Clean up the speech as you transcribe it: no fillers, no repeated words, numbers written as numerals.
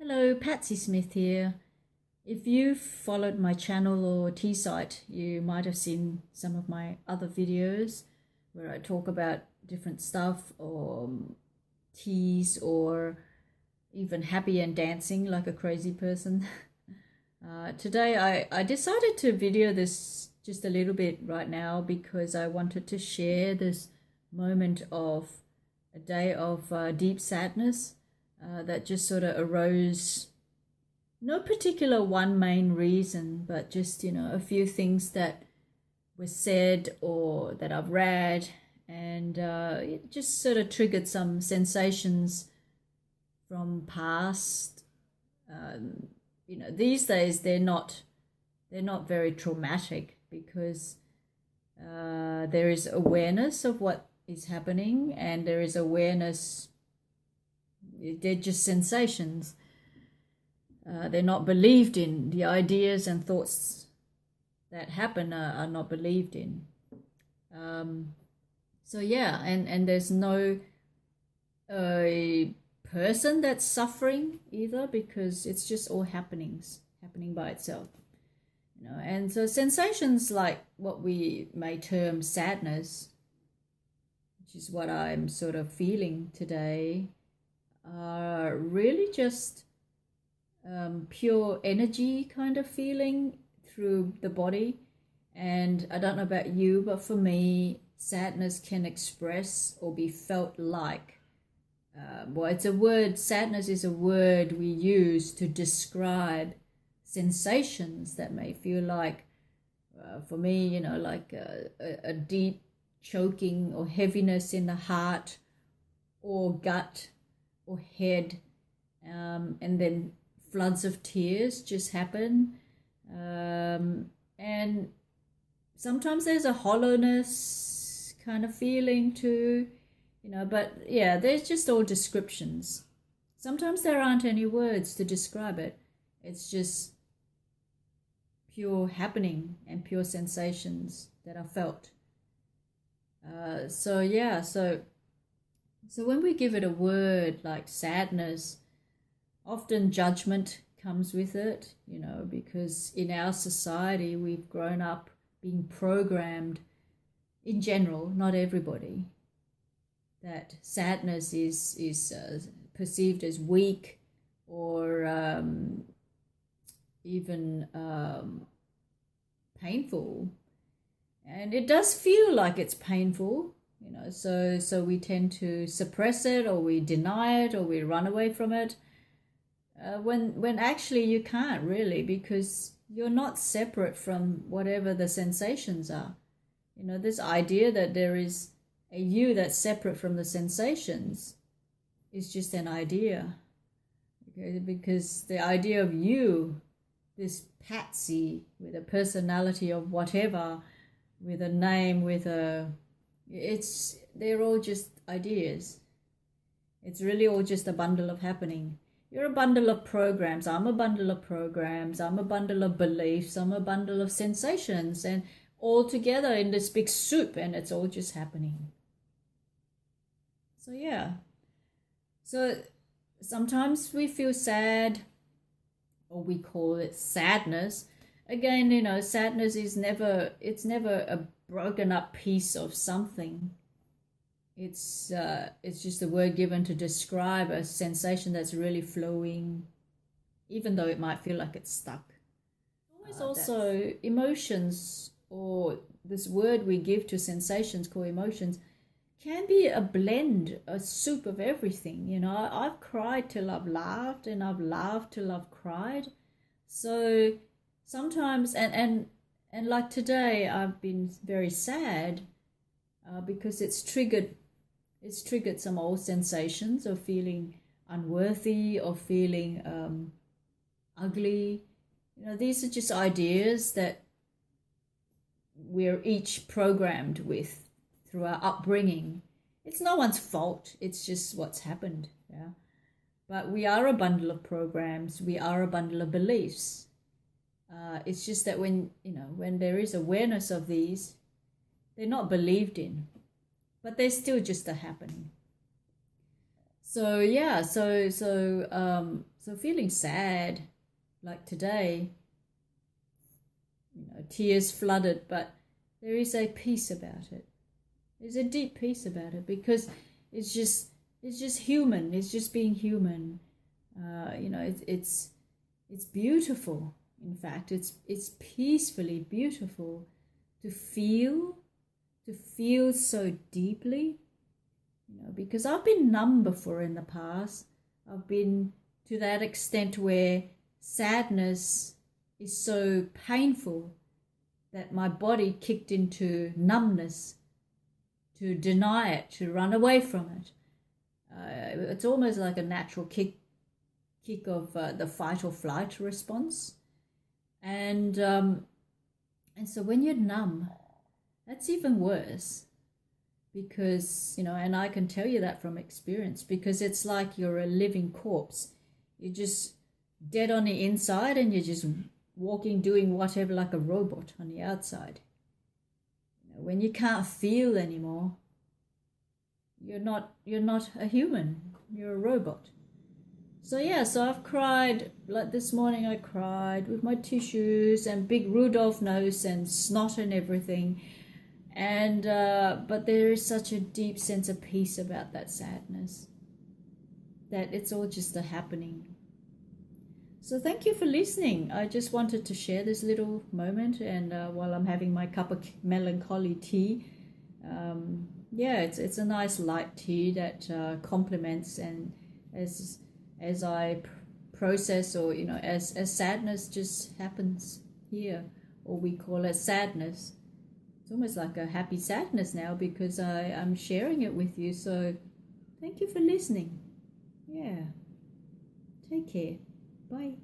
Hello, Patsy Smith here. If you've followed my channel or T-site, you might have seen some of my other videos where I talk about different stuff or teas or even happy and dancing like a crazy person. Today I decided to video this just a little bit right now because I wanted to share this moment of a day of deep sadness that just sort of arose. No particular one main reason, but just, a few things that were said or that I've read, and it just sort of triggered some sensations from past. These days they're not very traumatic because there is awareness of what is happening, and there is awareness. They're just sensations. They're not believed in. The ideas and thoughts that happen are not believed in. So yeah, and there's no person that's suffering either, because it's just all happening by itself. And so sensations like what we may term sadness, which is what I'm sort of feeling today, are really just pure energy kind of feeling through the body. And I don't know about you, but for me, sadness can express or be felt like, it's a word. Sadness is a word we use to describe sensations that may feel like, for me, like a deep choking or heaviness in the heart or gut or head, and then floods of tears just happen. And sometimes there's a hollowness kind of feeling too, but yeah, there's just all descriptions. Sometimes there aren't any words to describe it. It's just pure happening and pure sensations that are felt. So when we give it a word like sadness, often judgment comes with it, because in our society we've grown up being programmed, in general, not everybody, that sadness is perceived as weak or even painful. And it does feel like it's painful, so we tend to suppress it, or we deny it, or we run away from it. When actually you can't really, because you're not separate from whatever the sensations are. This idea that there is a you that's separate from the sensations is just an idea. Okay? Because the idea of you, this Patsy with a personality of whatever, with a name, they're all just ideas. It's really all just a bundle of happening. You're a bundle of programs. I'm a bundle of programs. I'm a bundle of beliefs. I'm a bundle of sensations, and all together in this big soup, and it's all just happening. So yeah. So sometimes we feel sad, or we call it sadness. Again, sadness is never a broken up piece of something. It's just a word given to describe a sensation that's really flowing, even though it might feel like it's stuck. Always also emotions, or this word we give to sensations called emotions, can be a blend, a soup of everything. I've cried till I've laughed, and I've laughed till I've cried. So sometimes, and like today, I've been very sad because it's triggered some old sensations of feeling unworthy, of feeling ugly. These are just ideas that we're each programmed with through our upbringing. It's no one's fault. It's just what's happened. Yeah. But we are a bundle of programs. We are a bundle of beliefs. It's just that when there is awareness of these, they're not believed in, but they're still just a happening. So So feeling sad, like today, tears flooded, but there is a peace about it. There's a deep peace about it, because it's just human. It's just being human. It's beautiful. In fact, it's peacefully beautiful to feel so deeply. Because I've been numb before in the past. I've been to that extent where sadness is so painful that my body kicked into numbness, to deny it, to run away from it. It's almost like a natural kick of the fight or flight response. And so when you're numb, that's even worse, because, and I can tell you that from experience, because it's like you're a living corpse. You're just dead on the inside, and you're just walking, doing whatever, like a robot on the outside. When you can't feel anymore, you're not a human, you're a robot. So I've cried, like this morning I cried with my tissues and big Rudolph nose and snot and everything. And but there is such a deep sense of peace about that sadness, that it's all just a happening. So thank you for listening. I just wanted to share this little moment, and while I'm having my cup of melancholy tea, it's a nice light tea that complements, and as I process, or as sadness just happens here, or we call it sadness. It's almost like a happy sadness now, because I'm sharing it with you. So thank you for listening. Yeah. Take care. Bye.